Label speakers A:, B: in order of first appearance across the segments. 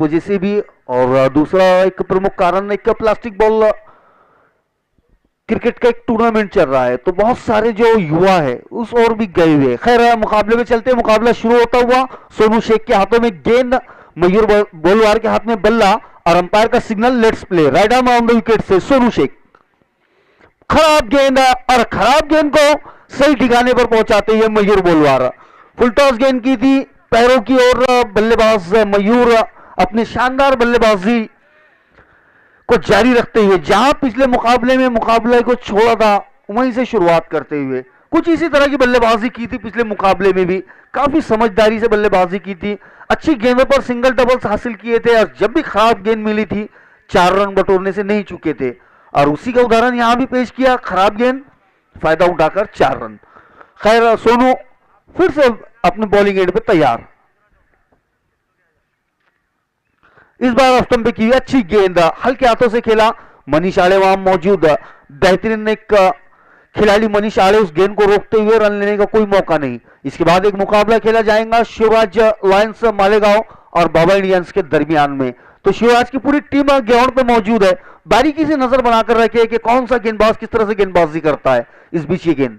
A: वजह से भी, और दूसरा एक प्रमुख कारण एक प्लास्टिक बॉल क्रिकेट का एक टूर्नामेंट चल रहा है, तो बहुत सारे जो युवा है उस ओर भी गए हुए। खैर मुकाबले में चलते, मुकाबला शुरू होता हुआ सोनू शेख के हाथों में गेंद, मयूर बोलवार के हाथ में बल्ला, और अंपायर का signal let's play, right arm on the wicket से सोनू शेख। खराब गेंद, और खराब गेंद को सही ठिकाने पर पहुंचाते हुए मयूर बोलवार। फुल टॉस गेंद की थी पैरों की ओर, बल्लेबाज मयूर अपनी शानदार बल्लेबाजी को जारी रखते हुए जहां पिछले मुकाबले में मुकाबले को छोड़ा था वहीं से शुरुआत करते हुए कुछ इसी तरह की बल्लेबाजी की थी। पिछले मुकाबले में भी काफी समझदारी से बल्लेबाजी की थी, अच्छी गेंदों पर सिंगल डबल्स हासिल किए थे, और जब भी खराब गेंद मिली थी 4 रन बटोरने से नहीं चुके थे, और उसी का उदाहरण यहां भी पेश किया, खराब गेंद फायदा उठाकर 4 रन। खैर सोनू फिर से अपने बॉलिंग एंड पे तैयार। इस बार ऑफ स्टंप पे की अच्छी गेंद, हल्के हाथों से खेला, मनीष आड़े वहां मौजूद, बेहतरीन एक खिलाड़ी मनीष आड़े उस गेंद को रोकते हुए रन लेने का कोई मौका नहीं। इसके बाद एक मुकाबला खेला जाएगा शिवराज लायंस मालेगांव और बाबा इंडियंस के दरमियान में। तो शिवराज की पूरी टीम ग्राउंड पे मौजूद है, बारीकी से नजर बनाकर रखे कि कौन सा गेंदबाज किस तरह से गेंदबाजी करता है। इस बीच ये गेंद,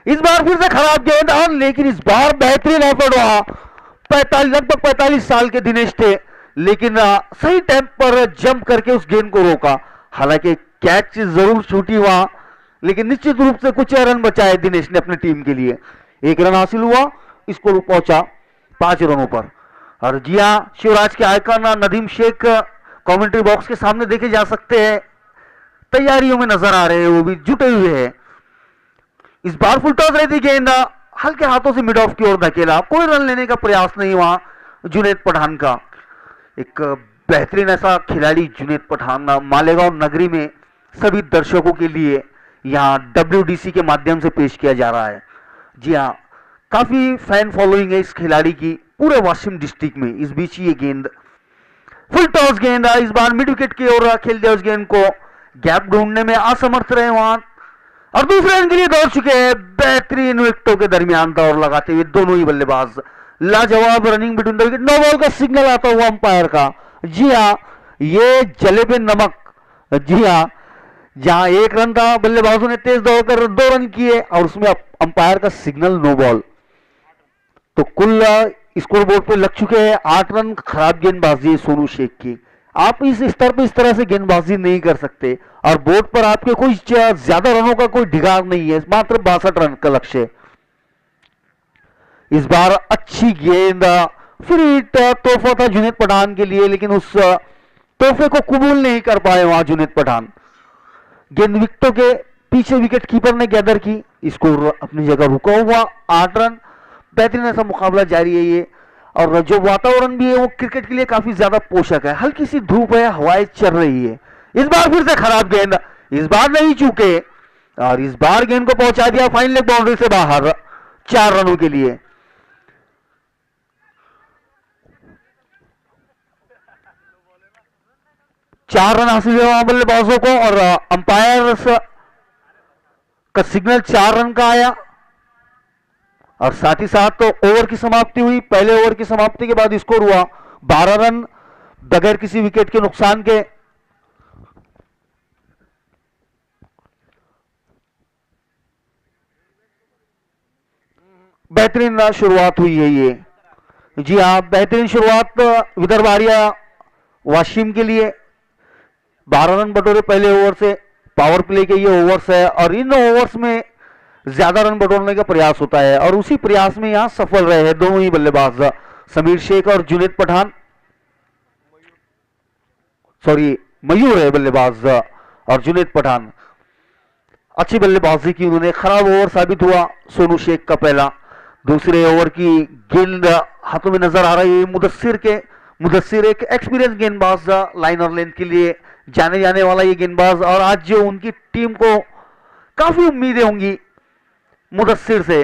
A: इस बार फिर से खराब गेंद, लेकिन इस बार बेहतरीन एफर्ट रहा। लगभग 45 साल के दिनेश थे, लेकिन सही टाइम पर जंप करके उस गेंद को रोका। हालांकि कैच जरूर छूटी वहां, लेकिन निश्चित रूप से कुछ रन बचाए दिनेश ने अपनी टीम के लिए। 1 रन हासिल हुआ, स्कोर पहुंचा 5 रनों पर। और जी हां, शिवराज के icon Nadeem Shaikh commentary box के सामने देखे जा सकते हैं, तैयारियों में नजर आ रहे हैं, वो भी जुटे हुए हैं। इस बार फुल टॉस रहती गेंद, हल्के हाथों से मिड ऑफ की ओर धकेला, कोई रन लेने का प्रयास नहीं वहां जुनैद पठान का। एक बेहतरीन ऐसा खिलाड़ी जुनैद पठान मालेगांव नगरी में सभी दर्शकों के लिए यहां WDC के माध्यम से पेश किया जा रहा है। जी हां, काफी फैन फॉलोइंग है इस खिलाड़ी की पूरे वाशिम डिस्ट्रिक्ट में। इस बीच ये गेंद फुल टॉस गेंद, इस बार मिड विकेट की ओर खेल दिया, उस गेंद को गैप ढूंढने में असमर्थ रहे वहां, और दूसरे रन के लिए दौड़ चुके हैं। बेहतरीन विकेटों के दरमियान दौड़ लगाते हुए दोनों ही बल्लेबाज, लाजवाब running between the wicket. No ball का सिग्नल आता हुआ अंपायर का। जी हाँ, ये जले पे नमक। जी हाँ, जहां 1 रन था, बल्लेबाजों ने तेज दौड़कर 2 रन किए, और उसमें अंपायर का सिग्नल नो बॉल। तो कुल स्कोर बोर्ड पे लग चुके हैं 8 रन। खराब गेंदबाजी सोनू शेख की। आप इस स्तर पे इस तरह से गेंदबाजी नहीं कर सकते, और बोर्ड पर आपके कोई ज्यादा रनों का कोई ढिगार नहीं है, मात्र 62 रन का लक्ष्य। इस बार अच्छी गेंद, फिर तोहफा था जुनैद पठान के लिए, लेकिन उस तोहफे को कबूल नहीं कर पाए वहां जुनैद पठान। गेंद विकेटों के पीछे विकेट कीपर ने गैदर की, स्कोर अपनी जगह रुका हुआ 8 रन। बेहतरीन ऐसा मुकाबला जारी है ये, और जो वातावरण भी है वो क्रिकेट के लिए काफी ज्यादा पोषक है। हल्की सी धूप है, हवाएं चल रही है। इस बार फिर से खराब गेंद, इस बार नहीं चूके, और इस बार गेंद को पहुंचा दिया फाइन लेग बाउंड्री से बाहर 4 रनों के लिए। चार रन हासिल हुए वहां बल्लेबाजों को, और अंपायर का सिग्नल 4 रन का आया, और साथ ही साथ तो ओवर की समाप्ति हुई। पहले ओवर की समाप्ति के बाद स्कोर हुआ 12 रन बगैर किसी विकेट के नुकसान के। बेहतरीन शुरुआत हुई है ये। जी हाँ, बेहतरीन शुरुआत विदर्भ आर्या वाशिम के लिए। 12 रन बटोरे पहले ओवर से, पावर प्ले के ये ओवर्स है, और इन ओवर्स में ज्यादा रन बटोरने का प्रयास होता है, और उसी प्रयास में यहां सफल रहे हैं दोनों ही बल्लेबाज, समीर शेख और जुनैद पठान। सॉरी, मयूर है बल्लेबाज, और जुनैद पठान अच्छी बल्लेबाजी की उन्होंने। खराब ओवर साबित हुआ सोनू शेख का पहला। दूसरे ओवर की गेंद हाथों में नजर आ रही है मुदस्सिर के। मुदस्सिर एक एक्सपीरियंस गेंदबाज, लाइन और लेंथ के लिए जाने जाने वाला ये गेंदबाज, और आज जो उनकी टीम को काफी उम्मीदें होंगी मुदस्सिर से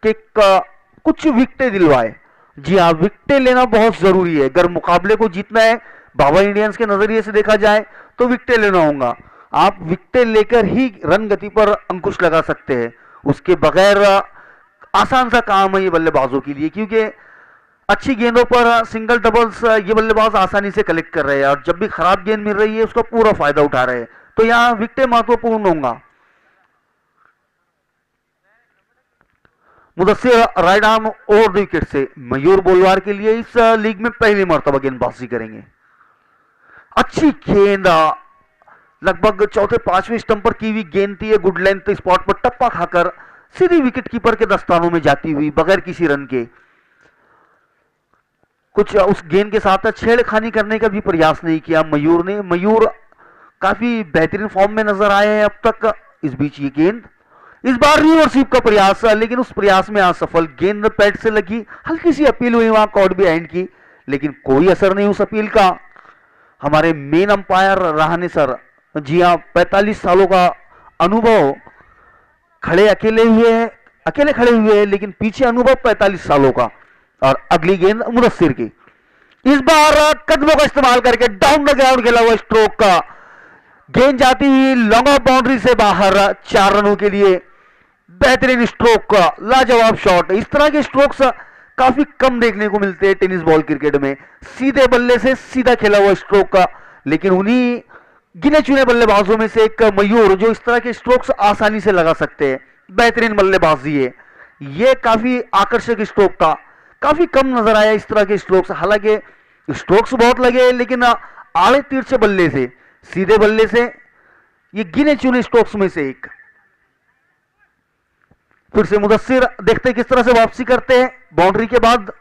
A: कि कुछ विकेटें दिलवाए। जी हाँ, विकेटें लेना बहुत जरूरी है। अगर मुकाबले को जीतना है, बाबा इंडियंस के नजरिए से देखा जाए तो विकेटें लेना होगा। आप विकेटें लेकर ही रन गति पर अंकुश लगा सकते हैं, उसके बगैर आसान सा काम है ये बल्लेबाजों के लिए, क्योंकि अच्छी गेंदों पर सिंगल डबल्स ये बल्लेबाज आसानी से कलेक्ट कर रहे हैं और जब भी खराब गेंद मिल रही है उसका पूरा फायदा उठा रहे हैं, तो यहाँ विकेट महत्वपूर्ण होगा। Mudassir right arm over the wicket से मयूर बोलवार के लिए इस लीग में पहली मर्तबा गेंदबाजी करेंगे। अच्छी गेंद लगभग चौथे पांचवें स्टंप पर की हुई गेंद थी, गुड लेंथ स्पॉट पर टप्पा खाकर सीधी विकेट कीपर के दस्तानों में जाती हुई बगैर किसी रन के। कुछ उस गेंद के साथ छेड़खानी करने का भी प्रयास नहीं किया मयूर ने। मयूर काफी बेहतरीन फॉर्म में नजर आए हैं अब तक। इस बीच ये गेंद, इस बार रिवर्सिव का प्रयास, लेकिन उस प्रयास में असफल। गेंद पैड से लगी, हल्की सी अपील हुई वहां कॉर्ड बिहाइंड की, लेकिन कोई असर नहीं उस अपील का। हमारे मेन अंपायर रहाने सर, जी हाँ, 45 सालों का अनुभव, अकेले खड़े हुए हैं लेकिन पीछे अनुभव 45 सालों का। और अगली गेंद मुदस्सिर की, इस बार कदमों का इस्तेमाल करके डाउन द ग्राउंड खेला हुआ स्ट्रोक का, गेंद जाती हुई लॉन्ग ऑफ बाउंड्री से बाहर 4 रनों के लिए। बेहतरीन स्ट्रोक का लाजवाब शॉट। इस तरह के स्ट्रोक्स काफी कम देखने को मिलते हैं टेनिस बॉल क्रिकेट में, सीधे बल्ले से सीधा खेला हुआ स्ट्रोक का, लेकिन उन्हीं गिने चुने बल्लेबाजों में से एक मयूर जो इस तरह के स्ट्रोक्स आसानी से लगा सकते हैं। बेहतरीन बल्लेबाजी है ये, काफी आकर्षक स्ट्रोक था, काफी कम नजर आया इस तरह के स्ट्रोक्स। हालांकि स्ट्रोक्स बहुत लगे लेकिन आड़े तिरछे बल्ले से, सीधे बल्ले से ये गिने चुने स्ट्रोक्स में से एक। फिर से मुदस्सिर देखते किस तरह से वापसी करते हैं बाउंड्री के बाद।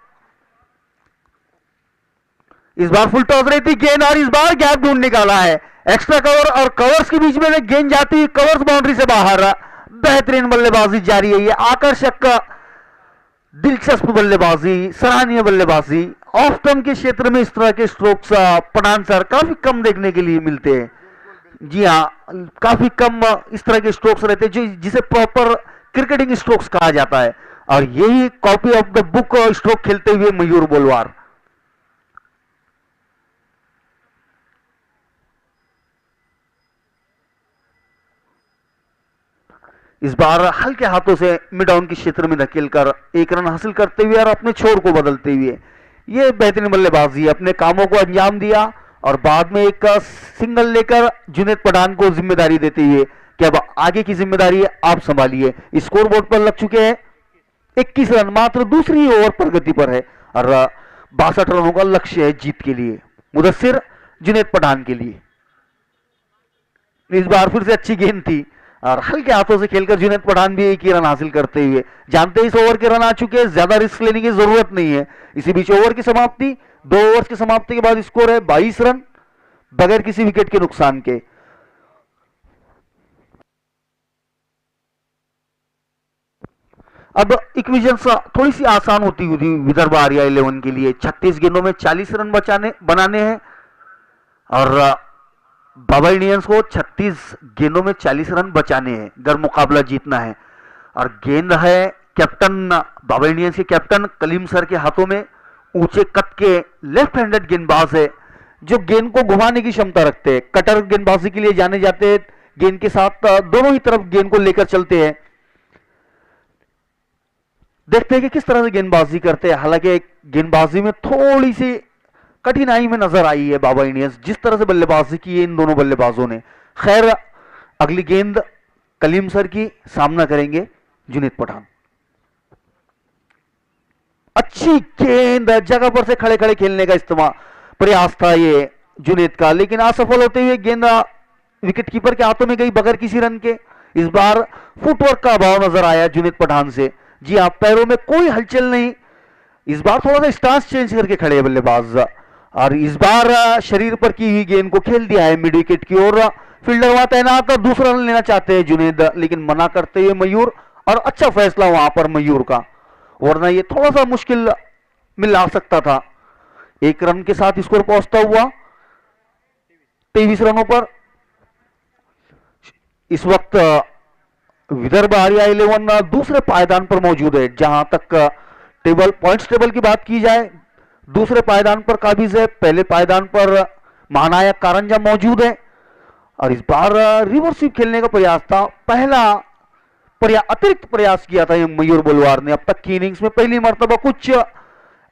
A: इस बार फुल टॉस रहती गेंद और इस बार गैप ढूंढ निकाला है। एक्स्ट्रा कवर और कवर्स के बीच में गेंद जाती, कवर्स बाउंड्री से बाहर। बेहतरीन बल्लेबाजी जारी है, ये आकर्षक दिलचस्प बल्लेबाजी, सराहनीय बल्लेबाजी। ऑफ टर्म के क्षेत्र में इस तरह के स्ट्रोक्स पठान सर काफी कम देखने के लिए मिलते हैं। जी हाँ, काफी कम इस तरह के स्ट्रोक्स रहते हैं जिसे प्रॉपर क्रिकेटिंग स्ट्रोक्स कहा जाता है, और यही copy of the book stroke खेलते हुए मयूर बोलवार। इस बार हल्के हाथों से मिड ऑन के क्षेत्र में धकेलकर 1 रन हासिल करते हुए और अपने छोर को बदलते हुए ये बेहतरीन बल्लेबाजी, अपने कामों को अंजाम दिया और बाद में एक सिंगल लेकर जुनैद पठान को जिम्मेदारी देते हुए कि अब आगे की जिम्मेदारी आप संभालिए। स्कोर बोर्ड पर लग चुके हैं 21 रन, मात्र दूसरी ओवर प्रगति पर है और 62 रनों का लक्ष्य है जीत के लिए मुदस्सिर जुनैद पठान के लिए। इस बार फिर से अच्छी गेंद थी और हल्के हाथों से खेलकर जुनैद पठान भी 1 ही रन हासिल करते हुए, जानते इस ओवर के रन आ चुके हैं, ज्यादा रिस्क लेने की जरूरत नहीं है। इसी बीच ओवर की समाप्ति, 2 ओवर्स की समाप्ति के बाद स्कोर है 22 रन बगैर किसी विकेट के नुकसान के। अब इक्वेशन थोड़ी सी आसान होती हुई विदर्भ आर्या 11 के लिए। 36 गेंदों में 40 रन बनाने हैं और बाबा इंडियंस को 36 गेंदों में 40 रन बचाने हैं, अगर मुकाबला जीतना है। और गेंद है कैप्टन, बाबा इंडियंस के कैप्टन कलीम सर के हाथों में। ऊंचे कद के लेफ्ट हैंडेड गेंदबाज है जो गेंद को घुमाने की क्षमता रखते हैं, कटर गेंदबाजी के लिए जाने जाते हैं। गेंद के साथ दोनों ही तरफ गेंद को लेकर चलते हैं। देखते हैं कि किस तरह से गेंदबाजी करते हैं। हालांकि गेंदबाजी में थोड़ी सी कठिनाई में नजर आई है बाबा इंडियंस, जिस तरह से बल्लेबाजी की है इन दोनों बल्लेबाजों ने। खैर, अगली गेंद कलीम सर की सामना करेंगे जुनैद पठान। अच्छी गेंद, जगह पर से खड़े खड़े खेलने का प्रयास था ये जुनैद का, लेकिन असफल होते हुए गेंद विकेट कीपर के हाथों में गई बगैर किसी रन के। इस बार फुटवर्क का अभाव नजर आया जुनैद पठान से। जी हाँ, पैरों में कोई हलचल नहीं। इस बार थोड़ा सा स्टांस चेंज करके खड़े हैं बल्लेबाज और इस बार शरीर पर की हुई गेंद को खेल दिया है मिड विकेट की ओर। फील्डर वहां तैनात दूसरा रन लेना चाहते हैं जुनैद, लेकिन मना करते हुए मयूर, और अच्छा फैसला वहां पर मयूर का, वरना ये थोड़ा सा मुश्किल मिल सकता था। 1 रन के साथ स्कोर पहुंचता हुआ 23 रनों पर। इस वक्त विदर्भ आर्या 11 दूसरे पायदान पर मौजूद है। जहां तक टेबल पॉइंट्स टेबल की बात की जाए, दूसरे पायदान पर काबिज है, पहले पायदान पर महानायक कारंजा मौजूद है। और इस बार रिवर्सिव खेलने का प्रयास था, पहला अतिरिक्त प्रयास किया था मयूर बोलवार ने। अब तक की इनिंग्स में पहली मर्तबा कुछ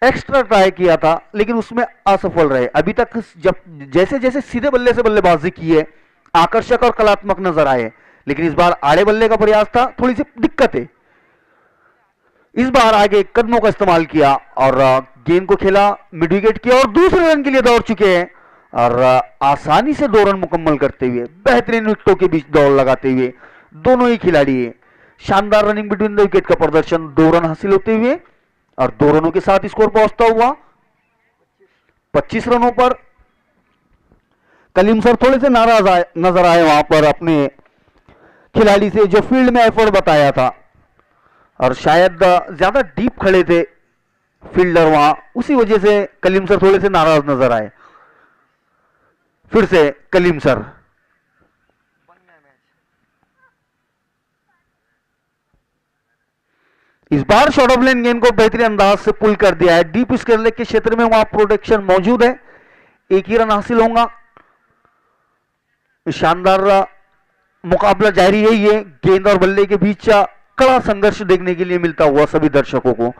A: एक्स्ट्रा ट्राई किया था लेकिन उसमें असफल रहे। अभी तक जब जैसे जैसे सीधे बल्ले से बल्लेबाजी की है आकर्षक और कलात्मक नजर आए, लेकिन इस बार आड़े बल्ले का प्रयास था, थोड़ी सी दिक्कत है। इस बार आगे कदमों का इस्तेमाल किया और गेंद को खेला मिड विकेट की और दूसरे रन के लिए दौड़ चुके हैं और आसानी से 2 रन मुकम्मल करते हुए बेहतरीन विकेटों के बीच दौड़ लगाते हुए दोनों ही खिलाड़ी शानदार रनिंग बिटवीन द विकेट का प्रदर्शन, 2 रन हासिल होते हुए और 2 रनों के साथ स्कोर पहुंचता हुआ 25 रनों पर। कलीम सर थोड़े से नाराज नजर आए वहां पर अपने खिलाड़ी से जो फील्ड में एफर्ट बताया था और शायद ज्यादा डीप खड़े थे फील्डर वहां, उसी वजह से कलीम सर थोड़े से नाराज नजर आए। फिर से कलीम सर इस बार शॉर्ट ऑफ लेन गेंद को बेहतरीन अंदाज से पुल कर दिया है। डीप स्क्वायर लेग के क्षेत्र में वहां प्रोटेक्शन मौजूद है, एक ही रन हासिल होगा। शानदार मुकाबला जारी है, ये गेंद और बल्ले के बीच कड़ा संघर्ष देखने के लिए मिलता हुआ सभी दर्शकों को।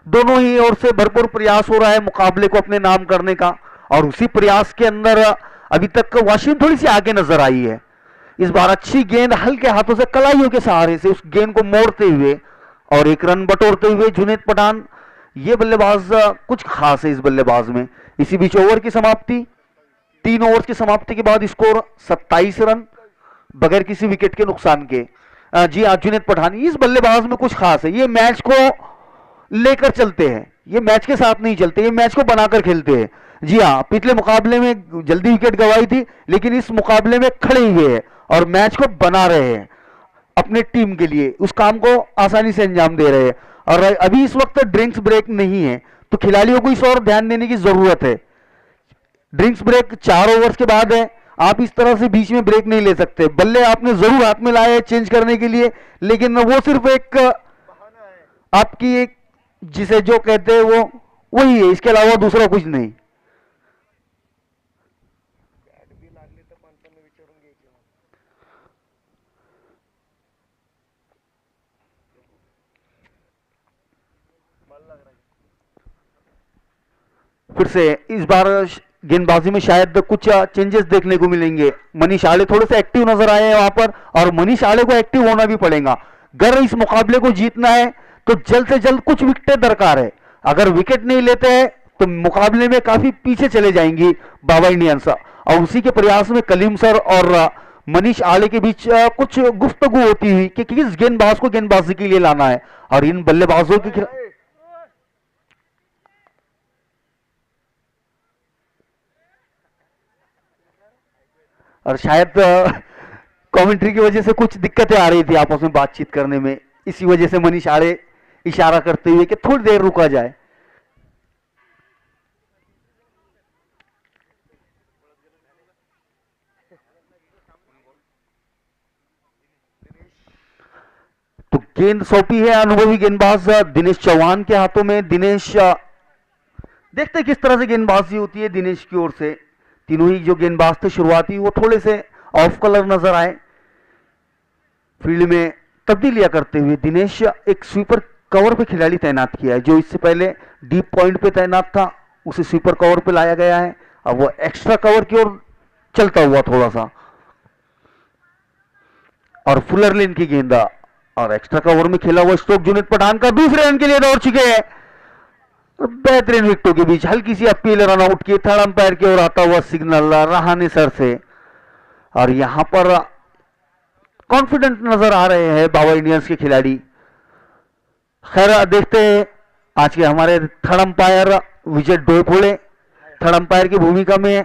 A: दोनों ही ओर से भरपूर प्रयास हो रहा है मुकाबले को अपने नाम करने का और उसी प्रयास के अंदर अभी तक वाशिम थोड़ी सी आगे नजर आई है। इस बार अच्छी गेंद हल्के हाथों से कलाइयों के सहारे से उस गेंद को मोड़ते हुए और एक रन बटोरते हुए जुनैद पठान, ये बल्लेबाज कुछ खास है इस बल्लेबाज में। इसी बीच ओवर की समाप्ति, 3 ओवर की समाप्ति के बाद स्कोर 27 रन बगैर किसी विकेट के नुकसान के। जी हाँ, जुनैद पठान इस बल्लेबाज में कुछ खास है, ये मैच को लेकर चलते हैं, ये मैच के साथ नहीं चलते, ये मैच को बनाकर खेलते हैं। जी हाँ, पिछले मुकाबले में जल्दी विकेट गंवाई थी लेकिन इस मुकाबले में खड़े हुए हैं और मैच को बना रहे हैं अपने टीम के लिए, उस काम को आसानी से अंजाम दे रहे हैं। और अभी इस वक्त ड्रिंक्स ब्रेक नहीं है तो खिलाड़ियों को इस और ध्यान देने की जरूरत है। ड्रिंक्स ब्रेक 4 ओवर्स के बाद है, आप इस तरह से बीच में ब्रेक नहीं ले सकते। बल्ले आपने जरूर हाथ में लाए चेंज करने के लिए, लेकिन वो सिर्फ एक आपकी एक जिसे जो कहते हैं वो वही है, इसके अलावा दूसरा कुछ नहीं। फिर से इस बार गेंदबाजी में शायद कुछ चेंजेस देखने को मिलेंगे। मनीष आले थोड़े से एक्टिव नजर आए हैं वहां पर और मनीष आले को एक्टिव होना भी पड़ेगा। अगर इस मुकाबले को जीतना है तो जल्द से जल्द कुछ विकेटें दरकार है। अगर विकेट नहीं लेते हैं तो मुकाबले में काफी पीछे चले जाएंगी बाबा इंडियंस और उसी के प्रयास में कलीम सर और मनीष आले के बीच कुछ गुफ्तगू होती हुई कि किस गेंदबाज को गेंदबाजी के लिए लाना है और इन बल्लेबाजों की और शायद कमेंट्री की वजह से कुछ दिक्कतें आ रही थी आपस में बातचीत करने में, इसी वजह से मनीष आड़े इशारा करते हुए कि थोड़ी देर रुका जाए। तो गेंद सौंपी है अनुभवी गेंदबाज दिनेश चौहान के हाथों में। दिनेश देखते किस तरह से गेंदबाजी होती है दिनेश की ओर से। तीनों ही जो गेंदबाज थे शुरुआती वो थोड़े से ऑफ कलर नजर आए। फील्ड में तब्दीलियां करते हुए दिनेश एक स्वीपर कवर पे खिलाड़ी तैनात किया है, जो इससे पहले डीप पॉइंट पे तैनात था उसे स्वीपर कवर पे लाया गया है। अब वो एक्स्ट्रा कवर की ओर चलता हुआ थोड़ा सा और फुलर लेन की गेंदा और एक्स्ट्रा कवर में खेला हुआ स्ट्रोक जुनैद पठान का दूसरे रन के लिए दौड़ चुके हैं। बेहतरीन विकेटों के बीच हल्की सी अपील रन आउट की, थर्ड अंपायर की ओर आता हुआ सिग्नल रहाने सर से और यहां पर कॉन्फिडेंट नजर आ रहे हैं बाबा इंडियंस के खिलाड़ी। खैर देखते हैं आज के हमारे थर्ड अंपायर विजय डोयफोड़े थर्ड अंपायर की भूमिका में।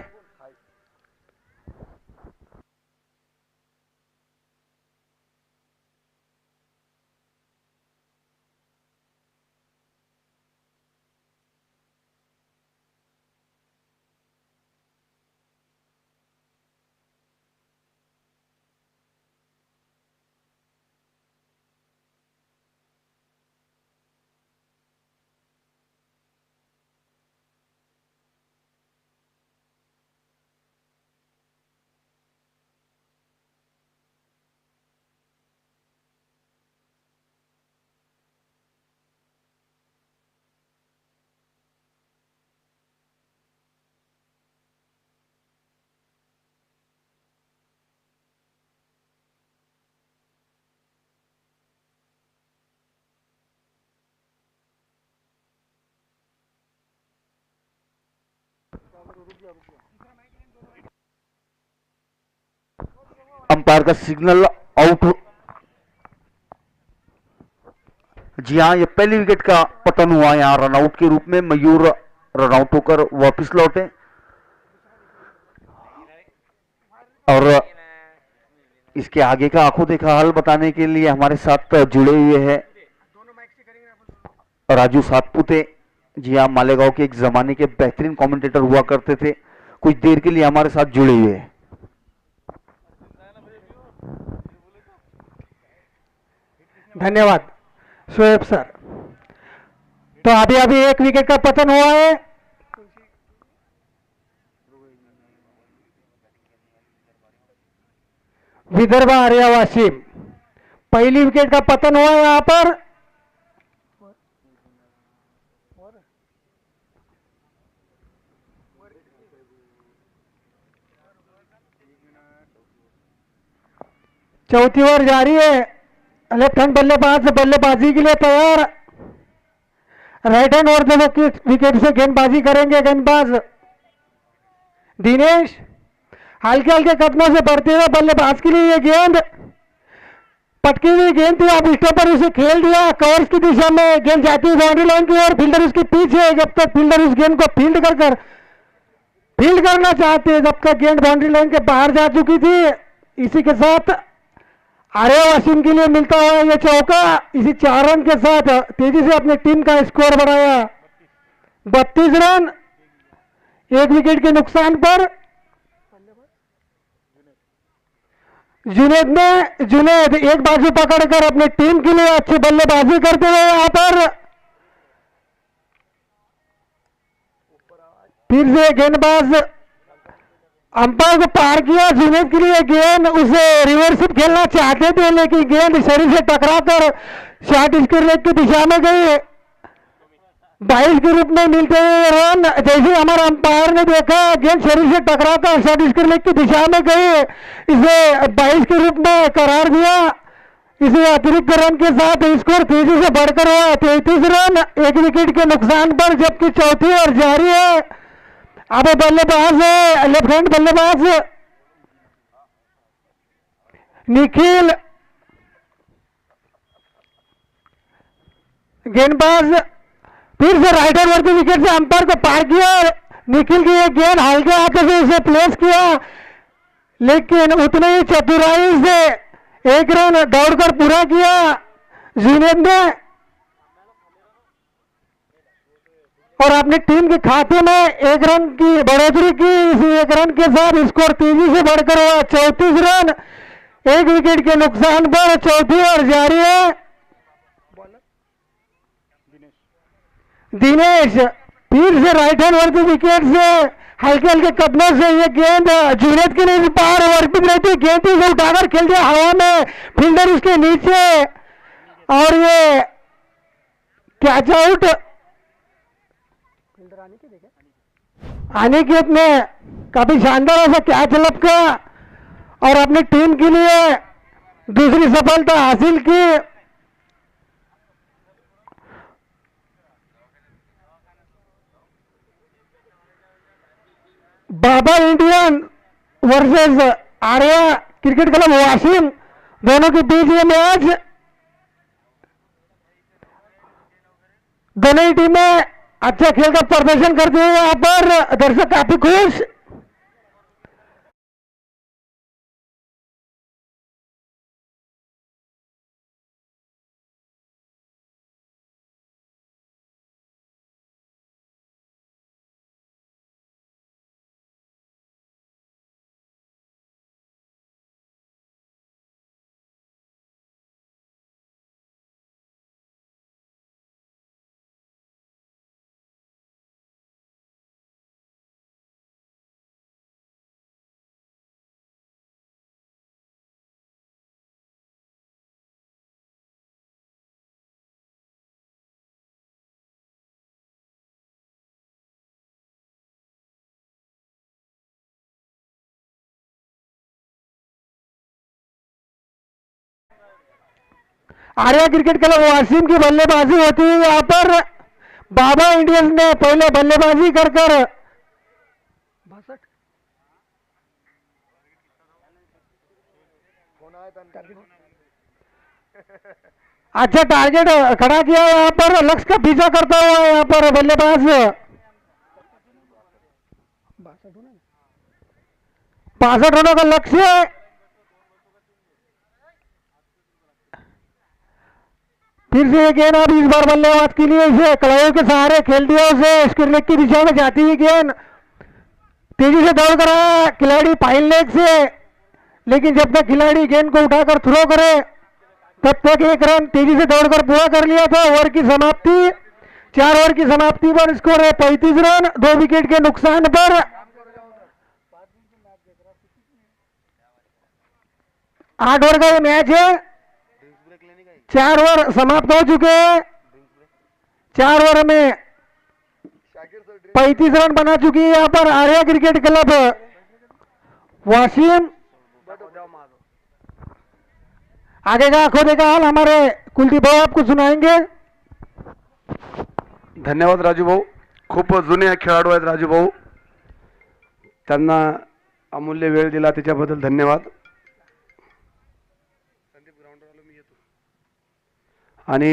A: अंपायर का सिग्नल आउट। जी हाँ, ये पहली विकेट का पतन हुआ यहां रनआउट के रूप में। मयूर रनआउट होकर वापस लौटे और इसके आगे का आंखों देखा हाल बताने के लिए हमारे साथ जुड़े हुए हैं राजू सातपुते। जी हाँ, मालेगांव के एक जमाने के बेहतरीन कमेंटेटर हुआ करते थे, कुछ देर के लिए हमारे साथ जुड़े हुए हैं।
B: धन्यवाद शोएब सर। तो अभी अभी एक विकेट का पतन हुआ है। विदर्भ आर्या वाशिम, पहली विकेट का पतन हुआ है यहां पर। चौथी ओवर जारी है। लेफ्ट हैंड बल्लेबाज बल्लेबाजी के लिए तैयार। राइट हैंड और दोनों विकेट से गेंदबाजी करेंगे गेंदबाज दिनेश। हल्के हल्के कदमों से बढ़ते हुए बल्लेबाज के लिए ये गेंद पटकी हुई गेंद थी, आप स्टॉपर उसे खेल दिया कवर्स की दिशा में। गेंद जाती है बाउंड्री लाइन की ओर, फील्डर उसके पीछे है। जब तक फील्डर उस गेंद को फील्ड करना चाहते हैं, जब तक गेंद बाउंड्री लाइन के बाहर जा चुकी थी। इसी के साथ आर्या वाशिम के लिए मिलता हुआ ये चौका। इसी 4 रन के साथ तेजी से अपनी टीम का स्कोर बढ़ाया 32 रन, 1 विकेट के नुकसान पर। जुनेद एक बाजू पकड़कर अपनी टीम के लिए अच्छी बल्लेबाजी करते हुए यहां पर फिर से गेंदबाज अंपायर को पार किया। जुनेद के लिए गेंद उसे रिवर्सिप खेलना चाहते थे, लेकिन गेंद शरीर से टकराकर शॉर्ट स्क्वायर लेग की दिशा में गई। 22 के रूप में मिलते हुए रन। जैसे हमारा अंपायर ने देखा गेंद शरीर से टकराकर शॉर्ट स्क्वायर लेग की दिशा में गई, इसे 22 के रूप में करार दिया। इसे अतिरिक्त रन के साथ स्कोर तेजी से बढ़कर हुआ 33 रन, 1 विकेट के नुकसान पर। जबकि चौथी ओवर जारी है। अब बल्लेबाज है लेफ्ट हैंड बल्लेबाज निखिल। गेंदबाज फिर से राइट हैंड वर्ती विकेट से अंपायर को पार किया। निखिल की एक गेंद हल्के हाथों से उसे प्लेस किया, लेकिन उतने ही चतुराई से 1 रन दौड़कर पूरा किया जुनेद ने और अपनी टीम के खाते में 1 रन की बढ़ोतरी की। इसी 1 रन के साथ स्कोर तेजी से बढ़कर हुआ 34 रन, 1 विकेट के नुकसान पर। चौथी ओवर जारी है। दिनेश फिर से राइट हैंड वर्ती विकेट से हल्के हल्के कदमों से ये गेंद जुनेद के लिए पार वर्पित रहती, गेंद से उठाकर खेल दिया हवा में, फील्डर उसके नीचे और ये कैच आउट। अनिकेत ने काफी शानदार ऐसा कैच लपका और अपनी टीम के लिए दूसरी सफलता हासिल की। Baba Indian versus Arya cricket club Washim, दोनों के बीच ये मैच। दोनों ही टीमें अच्छा खेल का प्रदर्शन करते हुए यहाँ पर दर्शक काफी खुश। आर्या क्रिकेट क्लब वाशिम की बल्लेबाजी होती है यहाँ पर। बाबा इंडियंस ने पहले बल्लेबाजी कर अच्छा टारगेट खड़ा किया यहाँ पर, लक्ष्य का पीछा करता हुआ यहाँ पर बल्लेबाज 65 रनों का लक्ष्य। फिर से ये गेंद अब इस बार बल्लेबाज के लिए इसे कड़ाइयों के सहारे खेल दिया, उसे स्क्रीन लेग की दिशा में जाती हुई गेंद तेजी से दौड़ कर आया खिलाड़ी पाइन लेग से, लेकिन जब तक खिलाड़ी गेंद को उठाकर थ्रो करे तब तक एक रन तेजी से दौड़कर पूरा कर लिया था। ओवर की समाप्ति 4 ओवर की समाप्ति पर स्कोर है 35 रन 2 विकेट के नुकसान पर। 8 ओवर का ये मैच है, 4 ओवर समाप्त हो चुके हैं। 4 ओवर में 35 रन बना चुकी है यहाँ पर आर्या क्रिकेट क्लब वाशिम। आगे का खोदे का हाल हमारे कुलदीप भाऊ आपको सुनाएंगे।
C: धन्यवाद राजू भाऊ, खूप जुने खेळाडू आहेत राजू भाऊ, त्यांना अमूल्य वेळ दिला त्याच्याबद्दल धन्यवाद। आणि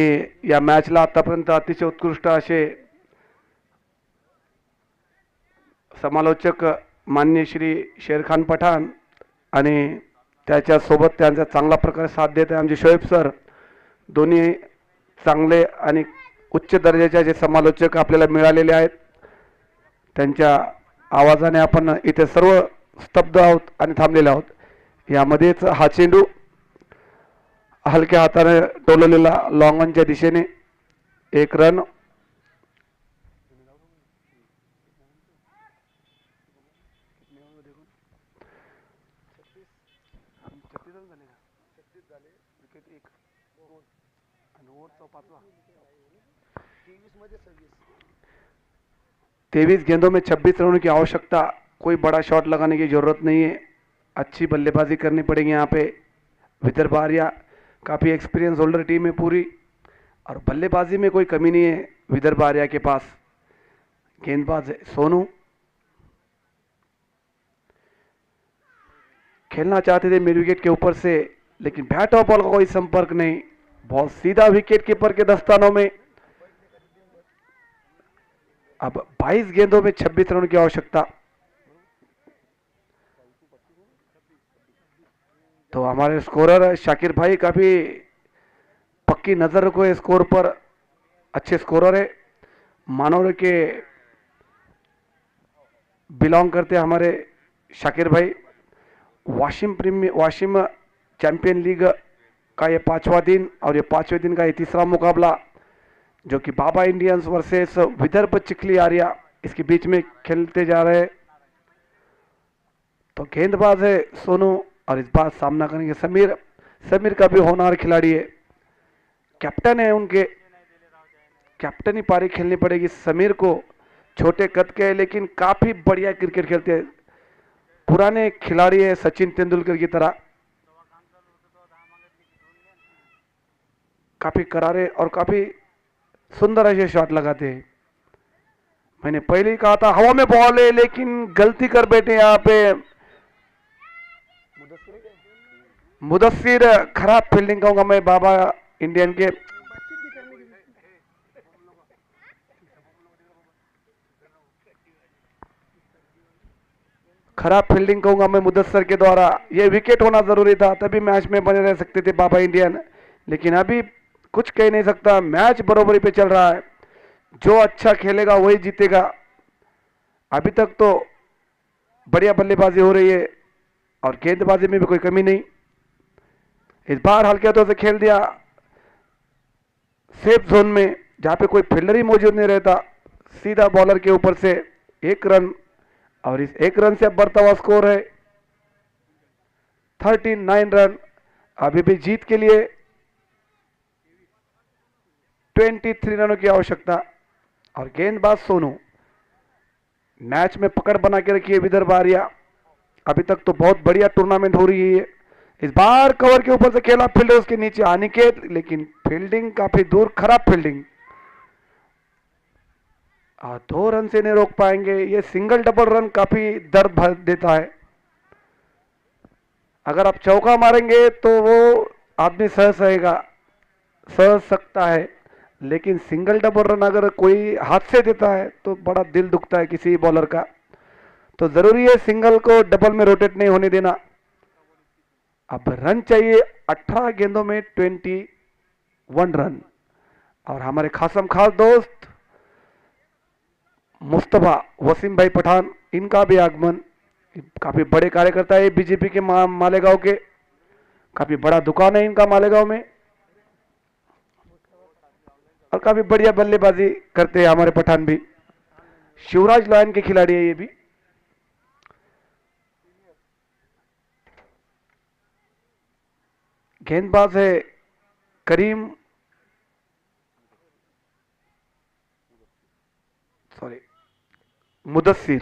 C: या मॅचला आतापर्यंत अतिशय उत्कृष्ट असे समालोचक माननीय श्री शेरखान पठाण आणि त्याच्यासोबत त्यांचा चांगला प्रकारे साथ देत आहे आमचे शोएब सर, दोन्ही चांगले आणि उच्च दर्जाचे जे समालोचक आपल्याला मिळालेले आहेत। त्यांच्या आवाजाने आपण इथे सर्व स्तब्ध आहोत आणि थांबलेले आहोत। यामध्येच हा चेंडू हलक्या हाताने टोलवलेला लॉंग ऑनच्या दिशेने 1 रन। तेईस गेंदों में 26 रनों की आवश्यकता, कोई बड़ा शॉट लगाने की जरूरत नहीं है, अच्छी बल्लेबाजी करनी पड़ेगी यहाँ पे। विदर्भ आर्या काफ़ी एक्सपीरियंस होल्डर टीम है पूरी, और बल्लेबाजी में कोई कमी नहीं है विदर्भ आर्या के पास। गेंदबाज है सोनू, खेलना चाहते थे मिड विकेट के ऊपर से, लेकिन बैट और बॉल का कोई संपर्क नहीं, बॉल सीधा विकेट कीपर के दस्तानों में। अब 22 गेंदों में 26 रनों की आवश्यकता। तो हमारे स्कोरर शाकिर भाई काफी पक्की नजर रखो है स्कोर पर, अच्छे स्कोरर है, मानोर के बिलोंग करते हैं हमारे शाकिर भाई। वाशिम चैंपियन लीग का ये 5वां दिन और ये 5वें दिन का ये तीसरा मुकाबला जो कि बाबा इंडियंस वर्सेस विदर्भ चिखली आर्या इसके बीच में खेलते जा रहे हैं। तो गेंदबाज है सोनू और इस बार सामना करेंगे समीर। समीर का भी होनहार खिलाड़ी है, कैप्टन है, उनके कैप्टनी पारी खेलनी पड़ेगी समीर को। छोटे कद के लेकिन काफी बढ़िया क्रिकेट खेलते हैं, पुराने खिलाड़ी है सचिन तेंदुलकर की तरह, काफी करारे और काफी सुंदर ऐसे शॉट लगाते हैं। मैंने पहले ही कहा था हवा में बॉल है, लेकिन गलती कर बैठे यहाँ पे मुदस्सिर, खराब फील्डिंग कहूंगा मैं बाबा इंडियन के। खराब फील्डिंग कहूंगा मैं मुदस्सिर के द्वारा। ये विकेट होना जरूरी था, तभी मैच में बने रह सकते थे बाबा इंडियन, लेकिन अभी कुछ कह नहीं सकता, मैच बरोबरी पे चल रहा है, जो अच्छा खेलेगा वही जीतेगा। अभी तक तो बढ़िया बल्लेबाजी हो रही है और गेंदबाजी में भी कोई कमी नहीं। इस बार हल्के हाथों से खेल दिया सेफ जोन में, जहां पे कोई फील्डर ही मौजूद नहीं रहता, सीधा बॉलर के ऊपर से 1 रन, और इस 1 रन से अब बढ़ता हुआ स्कोर है 39 रन। अभी भी जीत के लिए 23 रनों की आवश्यकता। और गेंदबाज सोनू, मैच में पकड़ बना के रखी है विदर्भ आर्या। अभी तक तो बहुत बढ़िया टूर्नामेंट हो रही है। इस बार कवर के ऊपर से खेला फील्डर्स के नीचे अनिकेत, लेकिन फील्डिंग काफी दूर, खराब फील्डिंग, 2 रन से नहीं रोक पाएंगे। ये सिंगल डबल रन काफी दर्द भर देता है। अगर आप चौका मारेंगे तो वो आदमी सह सकता है, लेकिन सिंगल डबल रन अगर कोई हाथ से देता है तो बड़ा दिल दुखता है किसी बॉलर का। तो जरूरी है सिंगल को डबल में रोटेट नहीं होने देना। अब रन चाहिए 18 गेंदों में 21 रन। और हमारे खासम खास दोस्त मुस्तफा वसीम भाई पठान, इनका भी आगमन, काफी बड़े कार्यकर्ता है बीजेपी के मालेगांव के, काफी बड़ा दुकान है इनका मालेगांव में, और काफी बढ़िया बल्लेबाजी करते हैं हमारे पठान भी। शिवराज लॉयन के खिलाड़ी है ये भी। गेंदबाज है करीम मुदस्सिर,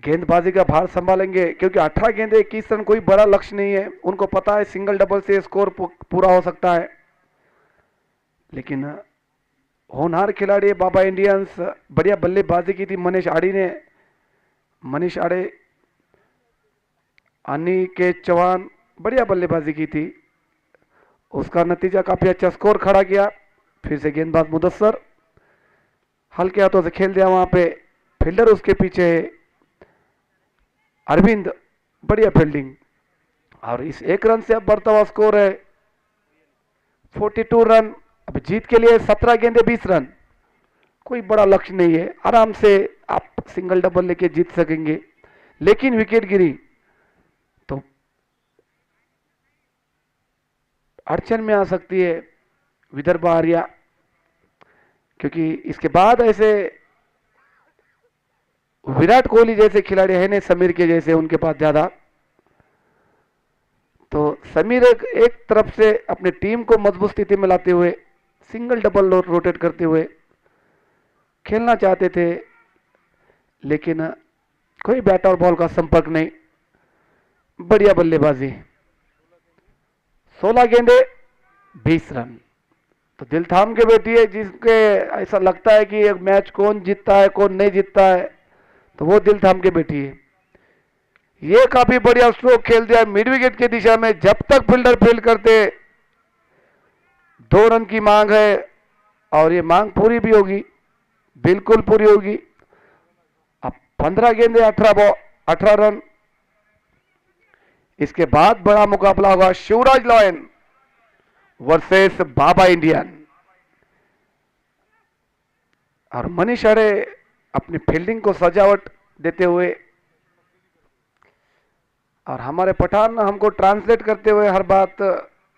C: गेंदबाजी का भार संभालेंगे क्योंकि 18 गेंदे 21 रन कोई बड़ा लक्ष्य नहीं है। उनको पता है सिंगल डबल से स्कोर पूरा हो सकता है, लेकिन होनहार खिलाड़ी बाबा इंडियंस, बढ़िया बल्लेबाजी की थी मनीष आड़े ने। मनीष आड़े, अनिकेत चौहान, बढ़िया बल्लेबाजी की थी, उसका नतीजा काफी अच्छा स्कोर खड़ा किया। फिर से गेंदबाज मुदस्सर हल्के हाथों से खेल दिया, वहां पे फील्डर उसके पीछे है अरविंद, बढ़िया फील्डिंग। और इस 1 रन से अब बढ़ता हुआ स्कोर है 42 रन। अब जीत के लिए 17 गेंदे 20 रन, कोई बड़ा लक्ष्य नहीं है, आराम से आप सिंगल डबल लेके जीत सकेंगे। लेकिन विकेट गिरी तो अड़चन में आ सकती है विदर्भ आर्या, क्योंकि इसके बाद ऐसे विराट कोहली जैसे खिलाड़ी है नहीं, समीर के जैसे उनके पास ज्यादा। तो समीर एक तरफ से अपनी टीम को मजबूत स्थिति में लाते हुए सिंगल डबल रोटेट करते हुए खेलना चाहते थे, लेकिन कोई बैट और बॉल का संपर्क नहीं। बढ़िया बल्लेबाजी, 16 गेंदे 20 रन। तो दिल थाम के बैठी है, जिसके ऐसा लगता है कि एक मैच कौन जीतता है कौन नहीं जीतता है, तो वो दिल थाम के बैठी है। ये काफी बढ़िया स्ट्रोक खेल दिया मिड विकेट की दिशा में, जब तक फील्डर फील्ड करते 2 रन की मांग है, और ये मांग पूरी भी होगी, बिल्कुल पूरी होगी। अब 15 गेंदे 18 रन। इसके बाद बड़ा मुकाबला होगा शिवराज लॉयन वर्सेस बाबा इंडियन। और मनीष आड़े अपनी फील्डिंग को सजावट देते हुए, और हमारे पठान हमको ट्रांसलेट करते हुए हर बात,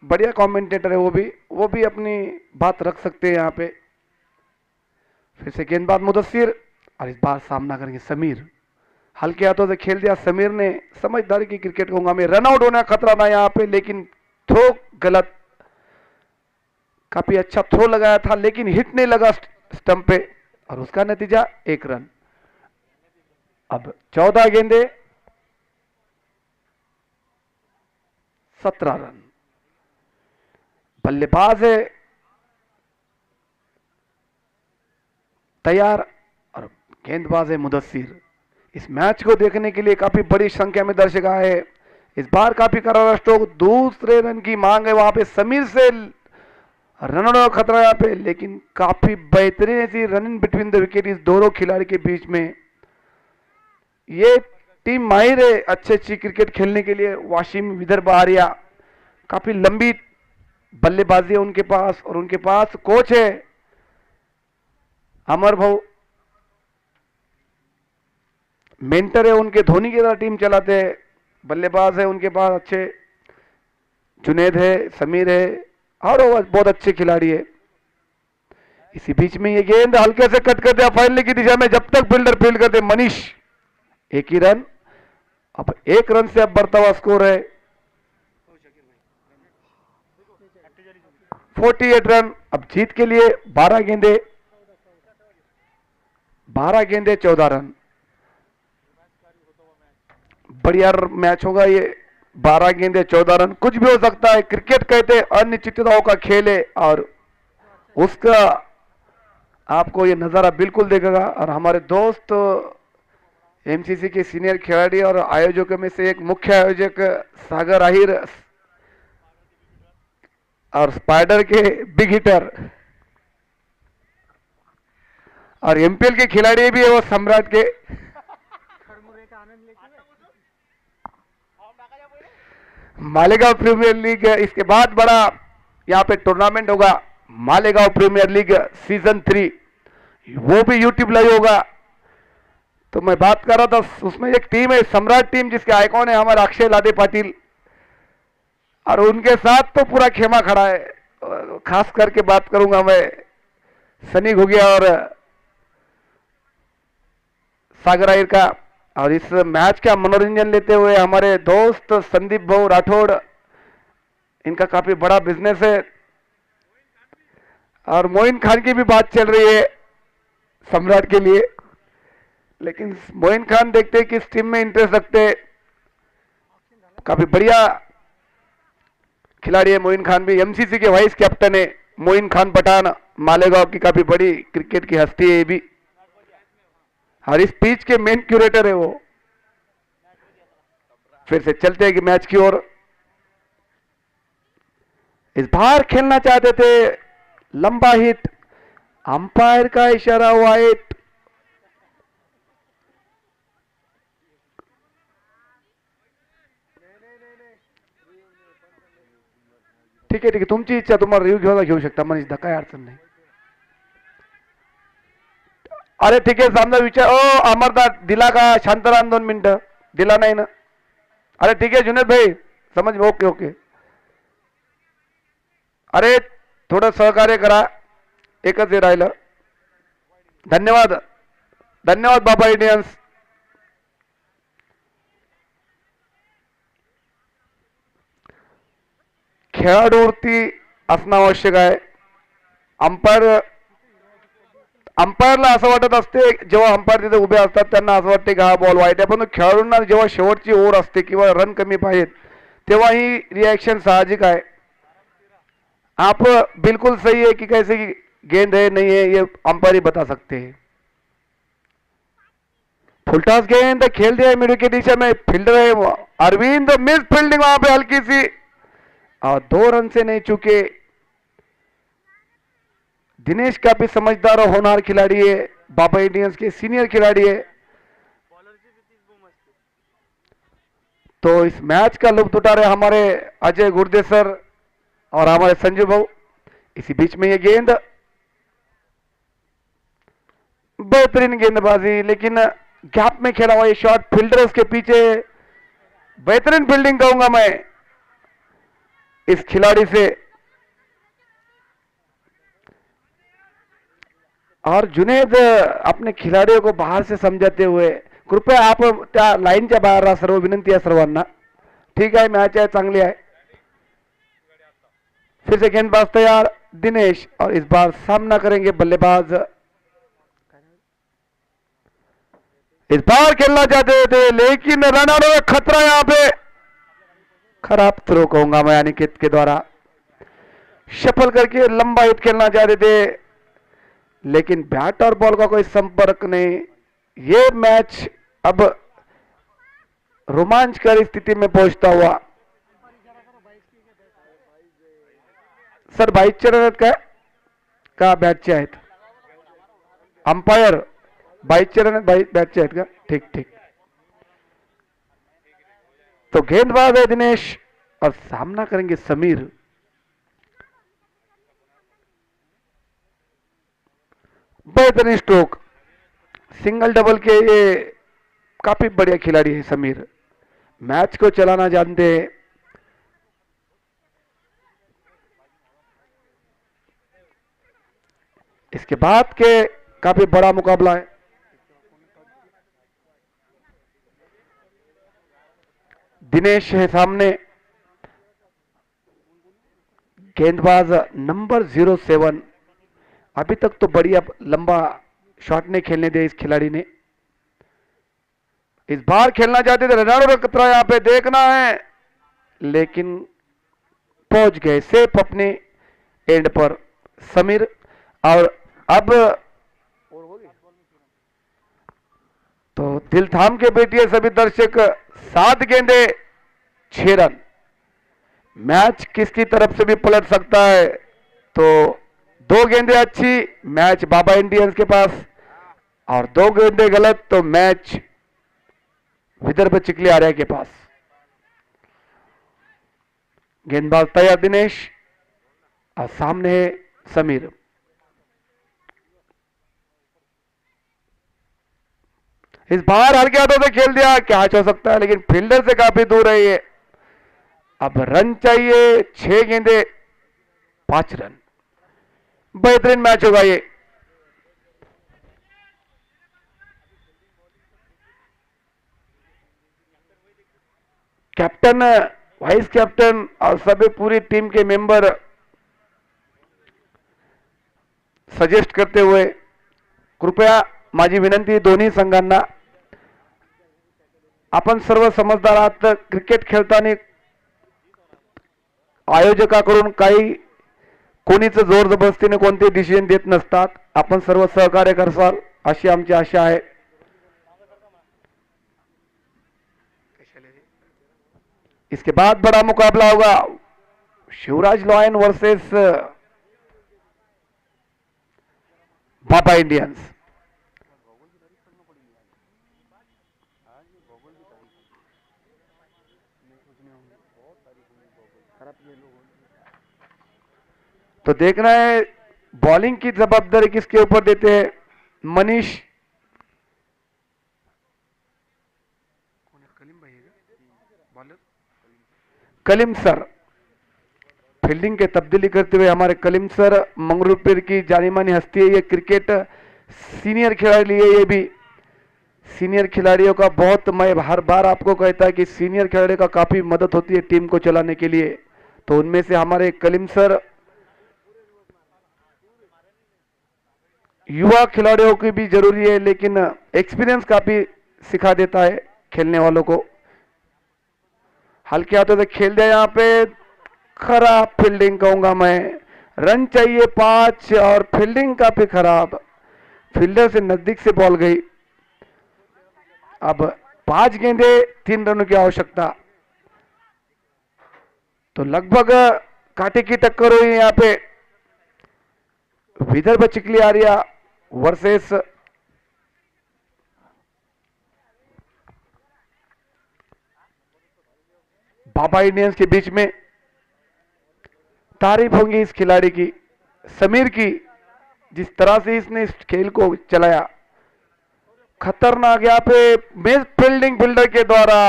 C: बढ़िया कमेंटेटर है वो भी अपनी बात रख सकते हैं यहाँ पे। फिर से गेंदबाज मुदस्सिर, और इस बार सामना करेंगे समीर। हल्के हाथों से खेल दिया समीर ने, समझदारी की क्रिकेट कहूंगा मैं। रन आउट होना खतरा था यहाँ पे, लेकिन थ्रो गलत, काफी अच्छा थ्रो लगाया था लेकिन हिट नहीं लगा स्टंप पे, और उसका नतीजा 1 रन। अब 14 गेंदे 17 रन। बल्लेबाज है तैयार, और गेंदबाज है मुदस्सिर। इस मैच को देखने के लिए काफी बड़ी संख्या में दर्शक आए। इस बार काफी करारा स्ट्रोक, दूसरे रन की मांग है वहां पे समीर से, रन आउट का खतरा यहाँ पे, लेकिन काफी बेहतरीन ऐसी run in between the wicket इस दोनों खिलाड़ी के बीच में। ये टीम माहिर है अच्छी क्रिकेट खेलने के लिए। वाशिम विदर्भ आर्या, काफी लंबी बल्लेबाजी है उनके पास, और उनके पास कोच है अमर भाऊ, मेंटर है उनके, धोनी की तरह टीम चलाते हैं। बल्लेबाज है उनके पास अच्छे, जुनैद है, समीर है, और वो बहुत अच्छे खिलाड़ी है। इसी बीच में ये गेंद हल्के से कट कर दिया फाइनल की दिशा में, जब तक फील्डर फील्ड करते मनीष, 1 ही रन। अब 1 रन से अब बढ़ता हुआ स्कोर है 48 रन। अब जीत के लिए 12 गेंदे 14 रन। बढ़िया मैच होगा ये, 12 गेंदे 14 रन, कुछ भी हो सकता है। क्रिकेट कहते हैं अनिश्चितताओं का खेल है, और उसका आपको ये नजारा बिल्कुल देखेगा। और हमारे दोस्त एमसीसी के सीनियर खिलाड़ी और आयोजकों में से एक मुख्य आयोजक सागर आहिर और स्पाइडर के बिग हिटर और एमपीएल के खिलाड़ी भी है वो सम्राट के मालेगांव प्रीमियर लीग। इसके बाद बड़ा यहाँ पे टूर्नामेंट होगा मालेगांव प्रीमियर लीग सीजन 3, वो भी यूट्यूब लाइव होगा। तो मैं बात कर रहा था उसमें एक टीम है सम्राट टीम जिसके आइकॉन है हमारे अक्षय लादे पाटिल और उनके साथ तो पूरा खेमा खड़ा है। खास करके बात करूंगा मैं सनी घुगिया और सागर आहिर का। और इस मैच का मनोरंजन लेते हुए हमारे दोस्त संदीप भाऊ राठौड़, इनका काफी बड़ा बिजनेस है और मोइन खान की भी बात चल रही है सम्राट के लिए, लेकिन मोइन खान देखते हैं किस टीम में इंटरेस्ट रखते हैं। काफी बढ़िया खिलाड़ी है मोइन खान भी, एमसीसी के वाइस कैप्टन है मोइन खान पठान, मालेगांव की काफी बड़ी क्रिकेट की हस्ती है ये भी और इस पिच के मेन क्यूरेटर है वो। फिर से चलते हैं कि मैच की ओर। इस बार खेलना चाहते थे लंबा हिट, अंपायर का इशारा वाइट। ठीक आहे तुमची इच्छा, तुम्हाला रिव्ह्यू घेऊ शकता मनीषदा, काय अडचण नाही। अरे ठीक आहे सामना विचार ओ अमरनाथ दिला का? शांत राहा 2 मिनिटं, दिला नाही ना? अरे ठीक आहे जुनेद भाई समज, ओके ओके। अरे थोडं सहकार्य करा, एकच हे राहिलं। धन्यवाद धन्यवाद बाबा इंडियन्स। खेळाडूवरती असणं आवश्यक आहे। अंपायरला असं वाटत असते जेव्हा अंपायर तिथे उभे असतात त्यांना असं वाटते की हा बॉल वाईट आहे, पण खेळाडूंना जेव्हा शेवटची ओव्हर असते किंवा रन कमी पाहिजेत तेव्हा ही रिएक्शन साहजिक है। आप बिल्कुल सही है कि कैसे गेंद है नहीं है ये अंपायर ही बता सकते हैं। फुलटॉस गेंद खेल दिया मिड विकेट दिशा में, फील्डर है अरविंद, मिस फील्डिंग वहां पे हल्की सी और 2 रन से नहीं चुके। दिनेश काफी समझदार और होनहार खिलाड़ी है, बाबा इंडियंस के सीनियर खिलाड़ी है। तो इस मैच का लुत्फ उठा रहे हमारे अजय गुर्दे सर और हमारे संजू भाऊ। इसी बीच में ये गेंद, बेहतरीन गेंदबाजी, लेकिन गैप में खेला हुआ ये शॉट, फील्डर्स के पीछे बेहतरीन फील्डिंग कहूंगा मैं इस खिलाड़ी से। और जुनेद अपने खिलाड़ियों को बाहर से समझाते हुए, कृपया आप त्या लाईनच्या बाहेर राहा, सर्व विनंती आहे सर्वांना। ठीक आहे मॅच आहे चांगली आहे। फिर से गेंदबाज तैयार दिनेश और इस बार सामना करेंगे बल्लेबाज। इस बार खेलना चाहते थे लेकिन रन आउट में खतरा, यहां पे खराब थ्रो कहूंगा मैं अनिकेत के द्वारा। शफल करके लंबा हिट खेलना चाहते थे लेकिन बैट और बॉल का कोई संपर्क नहीं। ये मैच अब रोमांचकारी स्थिति में पहुंचता हुआ। सर 22 रन आहेत का बॅटचे आहेत? अंपायर 22 रन बॅटचे आहेत का? ठीक ठीक। तो गेंदबाज है दिनेश और सामना करेंगे समीर। बेहतरीन स्ट्रोक, सिंगल डबल के ये काफी बढ़िया खिलाड़ी है समीर, मैच को चलाना जानते हैं। इसके बाद के काफी बड़ा मुकाबला है। दिनेश है सामने, गेंदबाज नंबर 07। अभी तक तो बढ़िया लंबा शॉट नहीं खेलने दिया इस खिलाड़ी ने। इस बार खेलना चाहते थे, रन आउट का खतरा यहां पे देखना है लेकिन पहुंच गए सेफ अपने एंड पर समीर। और अब तो दिल थाम के बैठिए सभी दर्शक। 7 गेंदे 6 रन। मैच किसकी तरफ से भी पलट सकता है। तो 2 गेंदे अच्छी, मैच बाबा इंडियंस के पास, और 2 गेंदे गलत तो मैच विदर्भ चिखली आर्या के पास। गेंदबाज तैयार दिनेश, और सामने है समीर। इस बार हल्के हाथों से खेल दिया, कैच हो सकता है लेकिन फील्डर से काफी दूर है ये। अब रन चाहिए, 6 गेंदे 5 रन। बेहतरीन मैच होगा ये। कैप्टन, वाइस कैप्टन और सभी पूरी टीम के मेंबर सजेस्ट करते हुए कृपया माझी विनंती दोन्ही संघांना, आपण सर्व समजदार आहात। क्रिकेट खेळताना आयोजकाकडून काही कोणीच जोर जबरदस्तीने कोणते डिसिजन देत नसतात। आपण सर्व सहकार्य करसाल अशी आमची आशा आहे। इसके बाद बड़ा मुकाबला होगा, शिवराज लॉयन वर्सेस बाबा इंडियंस। तो देखना है बॉलिंग की जवाबदारी किसके ऊपर देते हैं। मनीष कलीम सर फील्डिंग के तब्दीली करते हुए, हमारे कलीम सर मंगरूपीर की जानी मानी हस्ती है। ये क्रिकेट सीनियर खिलाड़ी है, ये भी सीनियर खिलाड़ियों का बहुत, मैं हर बार आपको कहता है कि सीनियर खिलाड़ियों का काफी मदद होती है टीम को चलाने के लिए। तो उनमें से हमारे कलीम सर युवा खिलाड़ियों की भी जरूरी है, लेकिन एक्सपीरियंस काफी सिखा देता है खेलने वालों को। हल्के हाथों से खेल दिया, यहाँ पे खराब फील्डिंग कहूंगा मैं। रन चाहिए 5 और फील्डिंग काफी खराब, फील्डर से नजदीक से बॉल गई। अब 5 गेंदे 3 रनों की आवश्यकता, तो लगभग कांटे की टक्कर हुई यहाँ पे। विदर्भ चिखली आर्या वर्सेस बाबा इंडियंस के बीच में। तारीफ होंगी इस खिलाड़ी की, समीर की, जिस तरह से इसने इस खेल को चलाया। खतरनाक यहाँ पे मिस फील्डिंग फील्डर के द्वारा,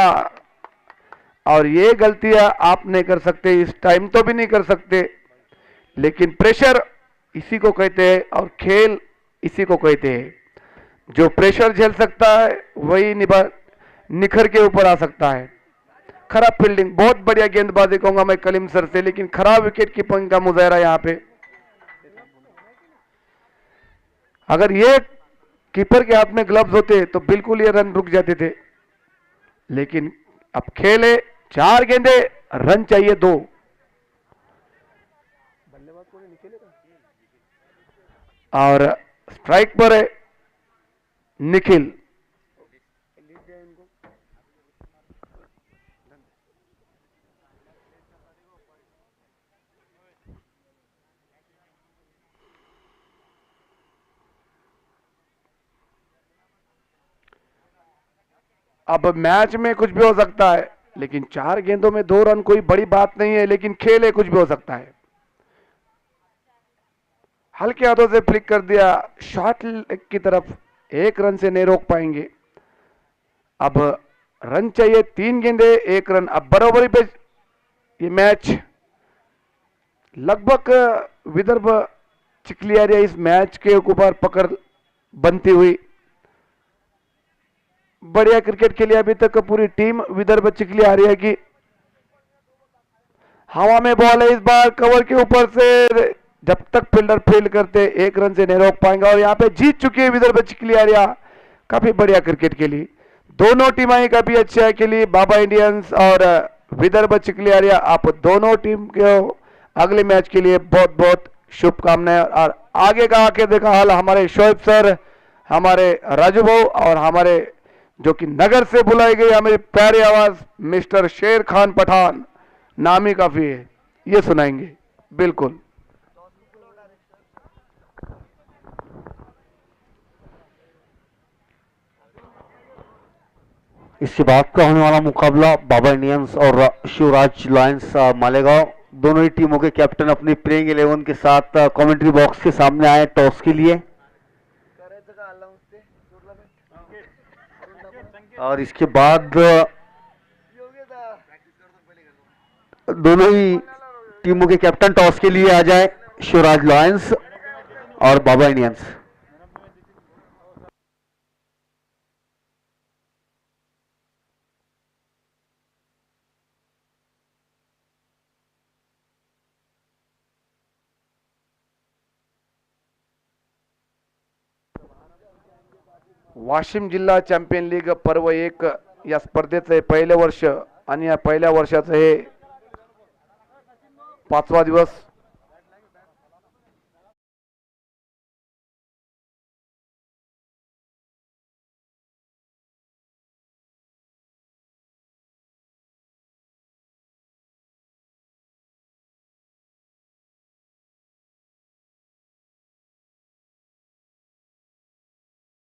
C: और ये गलतियां आप नहीं कर सकते, इस टाइम तो भी नहीं कर सकते, लेकिन प्रेशर इसी को कहते हैं और खेल इसी को कहते हैं। जो प्रेशर झेल सकता है वही निखर के ऊपर आ सकता है। खराब फील्डिंग, बहुत बढ़िया गेंदबाजी कहूंगा मैं कलीम सर से, लेकिन खराब विकेट कीपिंग का मुजाहरा यहाँ पे। अगर ये कीपर के हाथ में ग्लव्स होते तो बिल्कुल ये रन रुक जाते थे, लेकिन अब खेले 4 गेंदे, रन चाहिए 2। और स्ट्राइक पर है निखिल। अब मैच में कुछ भी हो सकता है, लेकिन 4 गेंदों में 2 रन कोई बड़ी बात नहीं है, लेकिन खेल है, कुछ भी हो सकता है। हल्के हाथों से फ्लिक कर दिया शॉर्ट लेग की तरफ, 1 रन से नहीं रोक पाएंगे। अब रन चाहिए 3 गेंदे 1 रन। अब बराबरी पे ये मैच, लगभग विदर्भ चिखली आर्या इस मैच के ऊपर पकड़ बनती हुई। बढ़िया क्रिकेट खेली अभी तक पूरी टीम विदर्भ चिखली आर्या की। हवा में बॉल है इस बार, कवर के ऊपर से, जब तक फील्डर फील्ड करते 1 रन से नहीं रोक पाएंगे। और यहाँ पे जीत चुकी है विदर्भ चिखली आर्या, काफी बढ़िया क्रिकेट खेली। दोनों टीमें काफी अच्छा खेली, बाबा इंडियंस और विदर्भ चिखली आर्या। आप दोनों टीम के अगले मैच के लिए बहुत बहुत शुभकामनाएं। और आगे का आके देखा हाल हमारे शोएब सर, हमारे राजू भाऊ और हमारे जो कि नगर से बुलाई गई हमारी प्यारी आवाज मिस्टर शेर खान पठान, नाम ही काफी है, ये सुनाएंगे। बिल्कुल
A: इसके बाद का होने वाला मुकाबला बाबा इंडियंस और शिवराज लायंस मालेगांव। दोनों ही टीमों के कैप्टन अपनी प्लेइंग 11 के साथ कमेंट्री बॉक्स के सामने आए टॉस के लिए। और इसके बाद दोनों ही टीमों के कैप्टन टॉस के लिए आ जाए, शिवराज लायंस और बाबा इंडियंस।
C: वाशिम जिल्हा चॅम्पियन लीग पर्व 1 या स्पर्धेचं पहिलं वर्ष आणि या पहिल्या वर्षाचं हे 5वा दिवस।